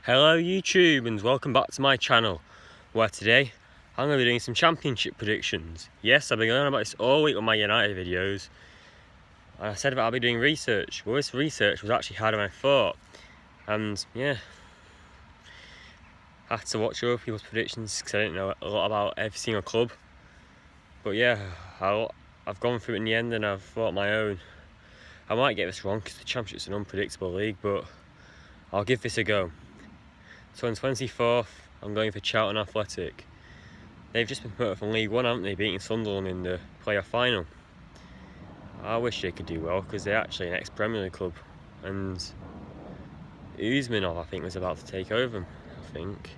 Hello YouTube and welcome back to my channel, where today I'm going to be doing some championship predictions. Yes, I've been going on about this all week with my United videos, and I said that I'll be doing research. Well, this research was actually harder than I thought, and yeah, I had to watch other people's predictions because I didn't know a lot about every single club. But yeah, I've gone through it in the end and I've thought my own. I might get this wrong because the championship's an unpredictable league, but I'll give this a go. So on 24th, I'm going for Charlton Athletic. They've just been promoted from League One, haven't they, beating Sunderland in the playoff final. I wish they could do well because they're actually an ex-Premier League club, and Usmanov, I think, was about to take over them, I think.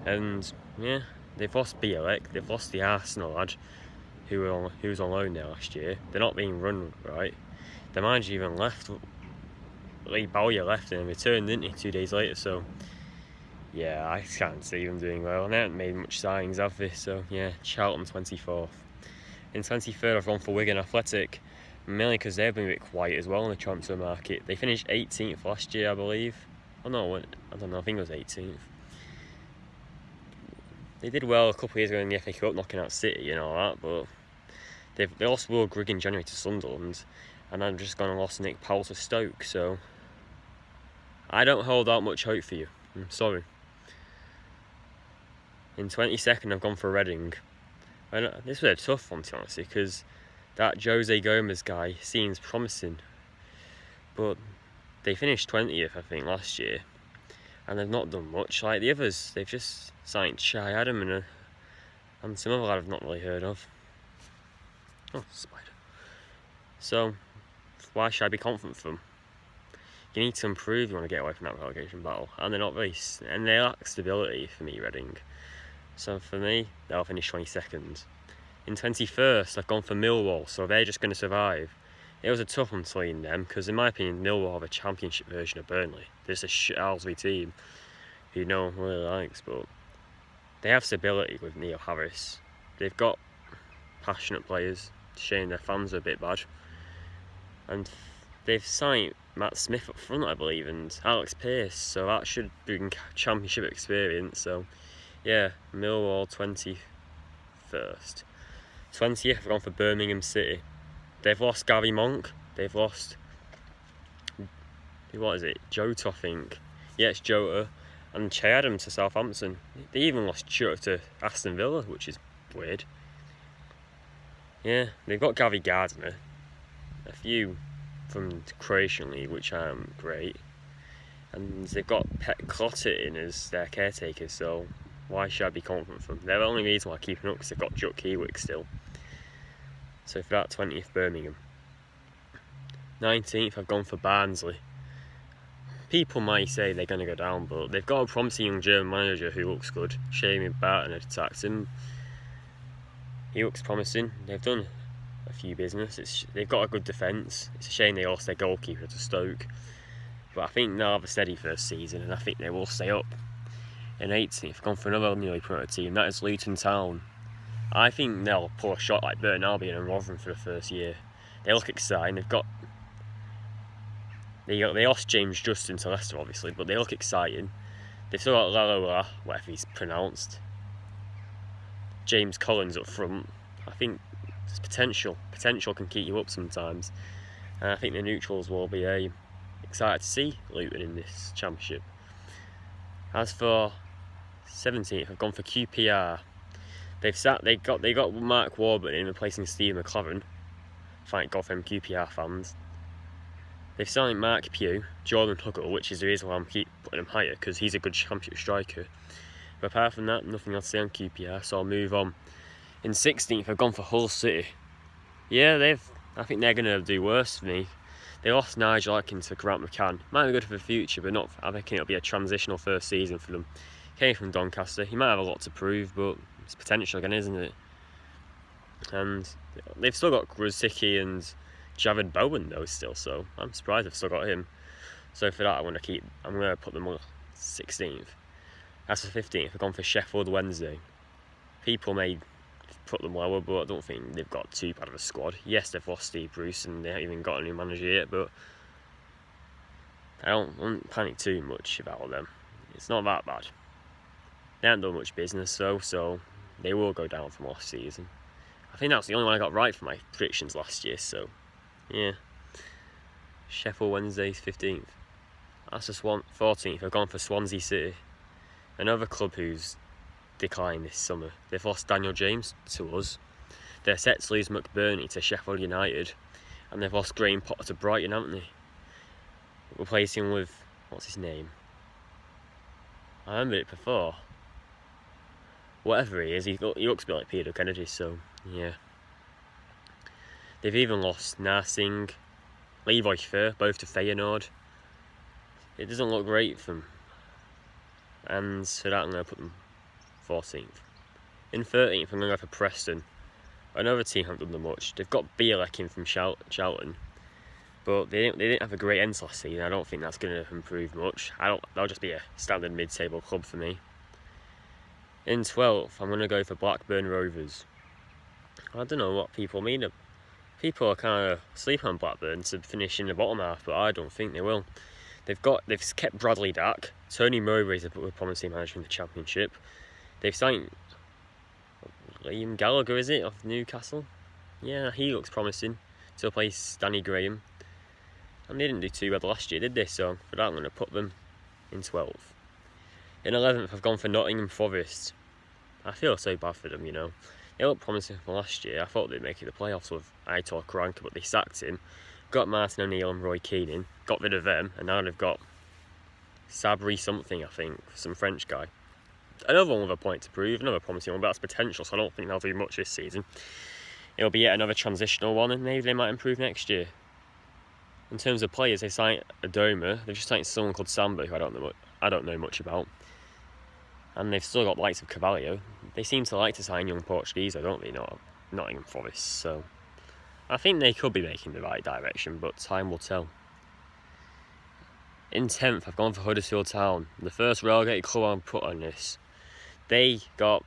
And yeah, they've lost Bielek, they've lost the Arsenal lad who was on loan there last year. They're not being run right. The manager even left. Lee Bowyer left and returned, didn't he, 2 days later, so yeah, I can't see them doing well, and they haven't made much signings, have they? So yeah, Charlton 24th. In 23rd, I've gone for Wigan Athletic, mainly because they've been a bit quiet as well in the transfer market. They finished 18th last year, I believe. Oh no, I don't know, I think it was 18th. They did well a couple of years ago in the FA Cup, knocking out City and all that, but they lost Will Grigg in January to Sunderland, and I've just gone and lost Nick Powell to Stoke, so I don't hold out much hope for you. I'm sorry. In 22nd, I've gone for Reading. And this was a tough one, to be honest, because that Jose Gomez guy seems promising. But they finished 20th, I think, last year. And they've not done much like the others. They've just signed Shy Adam and some other lad I've not really heard of. Oh, spider. So, why should I be confident for them? You need to improve if you want to get away from that relegation battle. And they're not very... And they lack stability for me, Reading. So for me, they'll finish 22nd. In 21st, I've gone for Millwall, so they're just going to survive. It was a tough one playing them, because in my opinion, Millwall have a championship version of Burnley. They're just a shit Owlsby team who no one really likes, but they have stability with Neil Harris. They've got passionate players. It's a shame their fans are a bit bad. And they've signed Matt Smith up front, I believe, and Alex Pearce, so that should bring championship experience. So yeah, Millwall 21st. 20th, I've gone for Birmingham City. They've lost Gary Monk. They've lost... what is it? Jota, I think. Yeah, it's Jota. And Che Adams to Southampton. They even lost Jota to Aston Villa, which is weird. Yeah, they've got Gary Gardner. A few from the Croatian League, which aren't great. And they've got Pet Clottet in as their caretaker, so why should I be confident for them? They're the only reason why I'm keeping up, because they've got Juk Keywick still. So for that, 20th, Birmingham. 19th, I've gone for Barnsley. People might say they're going to go down, but they've got a promising young German manager who looks good. Jamie Barton had attacked him. He looks promising. They've done a few business. They've got a good defence. It's a shame they lost their goalkeeper to Stoke. But I think they'll have a steady first season, and I think they will stay up. In 18th, I've gone for another newly promoted team, that is Luton Town. I think they'll pull a shot like Burton Albion and Rotherham for the first year. They look exciting. They lost James Justin to Leicester, obviously, but they look exciting. They've still got Lalola, whatever he's pronounced. James Collins up front. I think there's potential. Potential can keep you up sometimes. And I think the neutrals will be excited to see Luton in this championship. As for 17th, I've gone for QPR. They got Mark Warburton in replacing Steve McLaren. Thank God for them QPR fans. They've signed Mark Pugh, Jordan Huckle, which is the reason why I'm keep putting him higher, because he's a good championship striker. But apart from that, nothing else to say on QPR, so I'll move on. In 16th, I've gone for Hull City. Yeah, I think they're going to do worse for me. They lost Nigel Atkins to Grant McCann. Might be good for the future, but not. I reckon it'll be a transitional first season for them. Came from Doncaster. He might have a lot to prove, but it's potential again, isn't it? And they've still got Gruzicki and Javid Bowen though still, so I'm surprised they've still got him. So for that, I'm going to put them on 16th. As for 15th, I've gone for Sheffield Wednesday. People may put them lower, but I don't think they've got too bad of a squad. Yes, they've lost Steve Bruce and they haven't even got a new manager yet, but I don't panic too much about them. It's not that bad. They haven't done much business though, so they will go down from last season. I think that's the only one I got right for my predictions last year, so yeah. Sheffield Wednesday's 15th. That's the 14th. I've gone for Swansea City. Another club who's declined this summer. They've lost Daniel James to us. They're set to lose McBurney to Sheffield United. And they've lost Graham Potter to Brighton, haven't they? Replacing him with, what's his name? I remember it before. Whatever he is, he looks a bit like Peter Kennedy, so yeah. They've even lost Narsing, Levi Fer, both to Feyenoord. It doesn't look great for them. And for that I'm going to put them 14th. In 13th I'm going to go for Preston. Another team haven't done them much. They've got Bielek in from Charlton. But they didn't have a great end last season. I don't think that's going to improve much. That'll just be a standard mid-table club for me. In 12th, I'm going to go for Blackburn Rovers. I don't know what people mean. People are kind of sleeping on Blackburn to finish in the bottom half, but I don't think they will. They've kept Bradley Dack. Tony Mowbray's a promising manager in the Championship. They've signed Liam Gallagher, is it, of Newcastle? Yeah, he looks promising to replace Danny Graham. And they didn't do too bad last year, did they? So for that, I'm going to put them in 12th. In 11th, I've gone for Nottingham Forest. I feel so bad for them, you know. They looked promising from last year. I thought they'd make it the playoffs with Aitor Karanka, but they sacked him. Got Martin O'Neill and Roy Keane in. Got rid of them, and now they've got Sabri something, I think, some French guy. Another one with a point to prove, another promising one, but that's potential, so I don't think they'll do much this season. It'll be yet another transitional one, and maybe they might improve next year. In terms of players, they signed Adoma. They've just signed someone called Samba, who I don't know much about. And they've still got the likes of Carvalho. They seem to like to sign young Portuguese, don't they? Not Nottingham Forest. So I think they could be making the right direction, but time will tell. In 10th, I've gone for Huddersfield Town. The first relegated club I put on this. They got,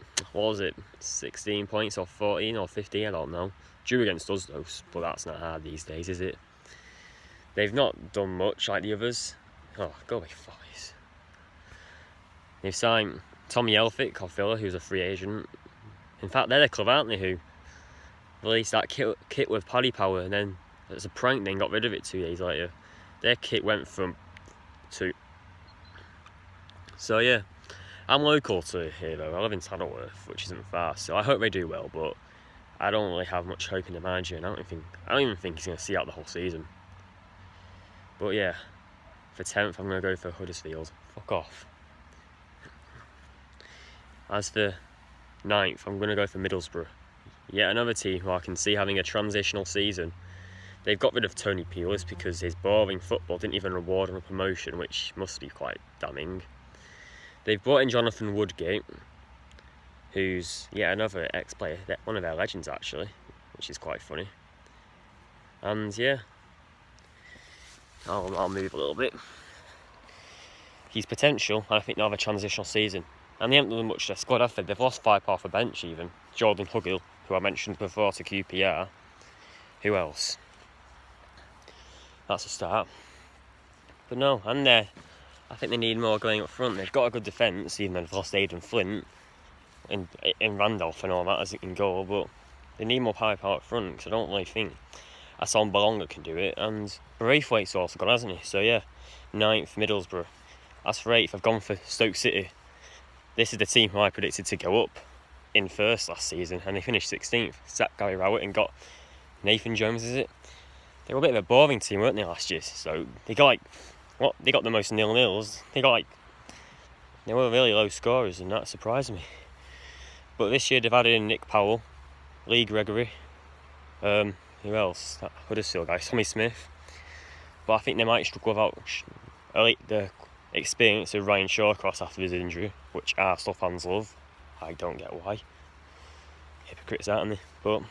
16 points or 14 or 15, I don't know. Drew against us though, but that's not hard these days, is it? They've not done much like the others. Oh, go away, Forest. They've signed Tommy Elphick of Villa, who's a free agent. In fact, they're the club, aren't they, who released that kit with Paddy Power, and then it was a prank, then got rid of it 2 days later. Their kit went from 2. So yeah, I'm local to here though. I live in Saddleworth, which isn't far, so I hope they do well, but I don't really have much hope in the manager, and I don't even think he's going to see out the whole season. But yeah, for 10th, I'm going to go for Huddersfield. Fuck off. As for 9th, I'm going to go for Middlesbrough. Yet another team who I can see having a transitional season. They've got rid of Tony Pulis because his boring football didn't even reward him a promotion, which must be quite damning. They've brought in Jonathan Woodgate, who's yet another ex-player, one of their legends actually, which is quite funny. And yeah, I'll move a little bit. He's potential, and I think they'll have a transitional season. And they haven't done much to their squad, have they? They've lost 5 off the bench even. Jordan Hugill, who I mentioned before, to QPR. Who else? That's a start. But no, and I think they need more going up front. They've got a good defence, even though they've lost Aidan Flint in Randolph and all that as it can go, but they need more power up front, because I don't really think Asson Balonga can do it, and Braithwaite's also gone, hasn't he? So yeah, 9th, Middlesbrough. As for 8th, I've gone for Stoke City. This is the team who I predicted to go up in first last season, and they finished 16th. Sacked Gary Rowett and got Nathan Jones, is it? They were a bit of a boring team, weren't they, last year? So they got they got the most nil-nils. They were really low scorers, and that surprised me. But this year they've added in Nick Powell, Lee Gregory, who else? That Huddersfield guy, Tommy Smith. But I think they might struggle without the experience of Ryan Shawcross after his injury, which Arsenal fans love. I don't get why. Hypocrites, aren't they? But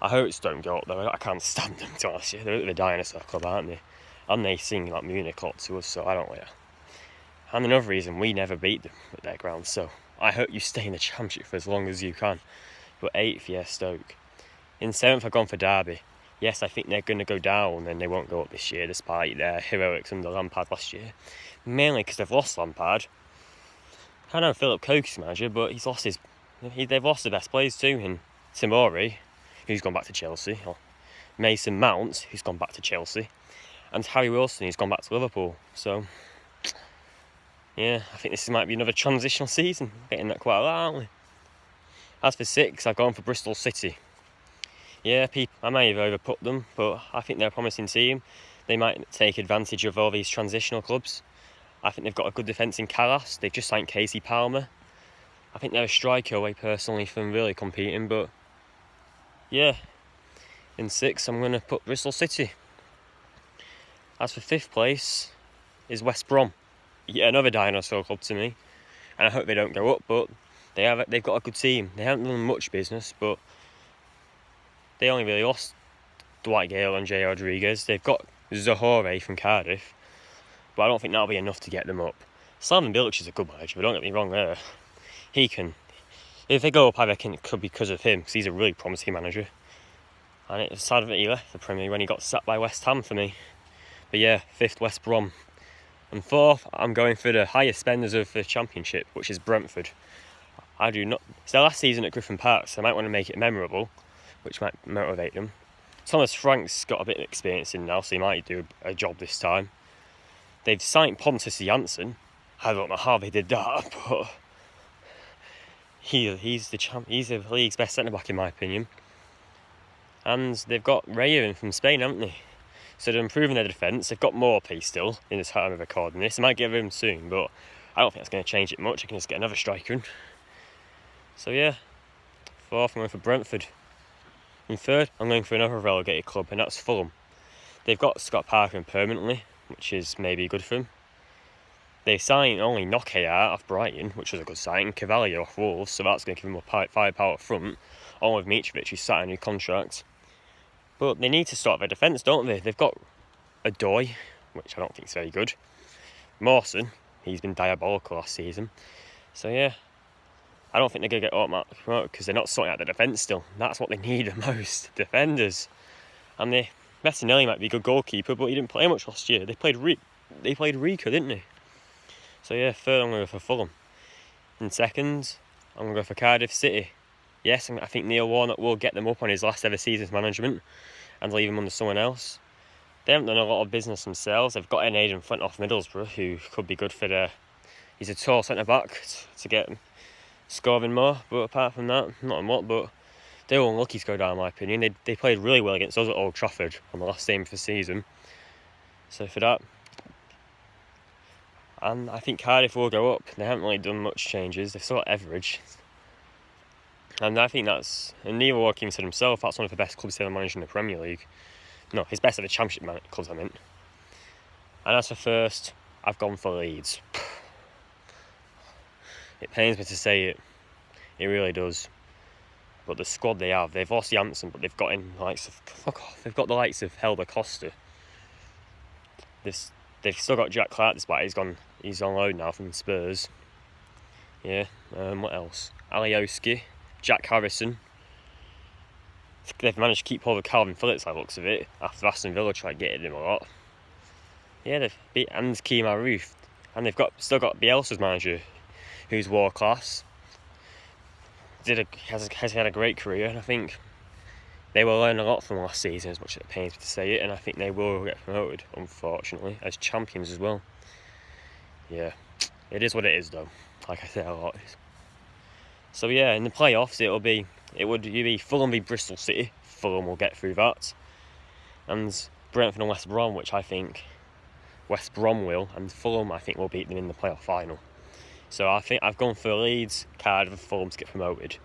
I hope Stoke go up though. I can't stand them, to be honest. They're the dinosaur club, aren't they? And they sing like Munich a lot to us, so I don't care. And another reason, we never beat them at their ground, so I hope you stay in the Championship for as long as you can. But 8th, yeah, Stoke. In 7th, I've gone for Derby. Yes, I think they're going to go down and they won't go up this year despite their heroics under Lampard last year. Mainly because they've lost Lampard. I know Philip Coke's manager, but they've lost the best players too, in Tomori, who's gone back to Chelsea, or Mason Mount, who's gone back to Chelsea, and Harry Wilson, who's gone back to Liverpool. So, yeah, I think this might be another transitional season. Getting that quite a lot, aren't we? As for 6, I've gone for Bristol City. Yeah, I may have overput them, but I think they're a promising team. They might take advantage of all these transitional clubs. I think they've got a good defence in Callas. They've just signed Casey Palmer. I think they're a striker away personally from really competing, but yeah, in 6 I'm going to put Bristol City. As for 5th place is West Brom. Yeah, another dinosaur club to me, and I hope they don't go up, but they've got a good team. They haven't done much business, but they only really lost Dwight Gale and Jay Rodriguez. They've got Zahore from Cardiff, but I don't think that'll be enough to get them up. Slaven Bilic is a good manager, but don't get me wrong there. If they go up, I reckon it could be because of him, because he's a really promising manager. And it's sad that he left the Premier League when he got sacked by West Ham for me. But yeah, 5th West Brom. And 4th, I'm going for the highest spenders of the Championship, which is Brentford. I do not. It's their last season at Griffin Park, so I might want to make it memorable, which might motivate them. Thomas Frank's got a bit of experience in now, so he might do a job this time. They've signed Pontus Jansson. I don't know how they did that, but he's the league's best centre-back in my opinion. And they've got Raya from Spain, haven't they? So they're improving their defence. They've got Morphy still in the time of recording this. They might get rid of him soon, but I don't think that's going to change it much. I can just get another striker in. So yeah, 4th, I'm going for Brentford. And 3rd, I'm going for another relegated club, and that's Fulham. They've got Scott Parker in permanently, which is maybe good for them. They signed only Nokia off Brighton, which was a good signing, Cavalier off Wolves, so that's going to give them a firepower up front, along with Mitrovic, who's signed a new contract. But they need to start their defence, don't they? They've got Adoy, which I don't think is very good. Mawson, he's been diabolical last season. So yeah, I don't think they're going to get automatic promoted because they're not sorting out the defence still. That's what they need the most, defenders. And Bettinelli might be a good goalkeeper, but he didn't play much last year. They played Rico, didn't they? So yeah, 3rd, I'm going to go for Fulham. In 2nd, I'm going to go for Cardiff City. Yes, I think Neil Warnock will get them up on his last ever season's management and leave him under someone else. They haven't done a lot of business themselves. They've got an Aidan Flint off Middlesbrough who could be good for he's a tall centre-back to get scoring more, but apart from that, not a lot. But they were unlucky to go down in my opinion. They played really well against us at Old Trafford on the last game of the season. So for that, and I think Cardiff will go up. They haven't really done much changes. They've still got Everidge. And I think and Neil Warnock said himself, that's one of the best clubs he's ever managed in the Premier League. No, his best ever Championship clubs, I meant. And as for 1st, I've gone for Leeds. It pains me to say it. It really does. But the squad they have, they've lost Janssen, but they've got they've got the likes of Helder Costa. They've still got Jack Clark, despite he's on loan now from Spurs. Yeah, what else? Alioski, Jack Harrison. They've managed to keep hold of Calvin Phillips by the looks of it, after Aston Villa tried getting him a lot. Yeah, they've beat Kemar Roof. And they've still got Bielsa's manager, who's world class. Has had a great career, and I think they will learn a lot from last season, as much as it pains me to say it, and I think they will get promoted, unfortunately, as champions as well. Yeah, it is what it is though, like I say a lot. So yeah, in the playoffs it would be Fulham v Bristol City. Fulham will get through that. And Brentford and West Brom, which I think West Brom will, and Fulham I think will beat them in the playoff final. So I think I've gone for Leeds, Cardiff and Fulham to get promoted.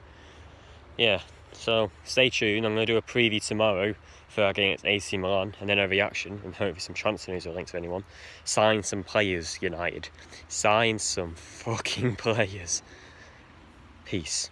Yeah, so stay tuned. I'm going to do a preview tomorrow for our game against AC Milan, and then a reaction, and hopefully some transfer news or links to anyone. Sign some players, United. Sign some fucking players. Peace.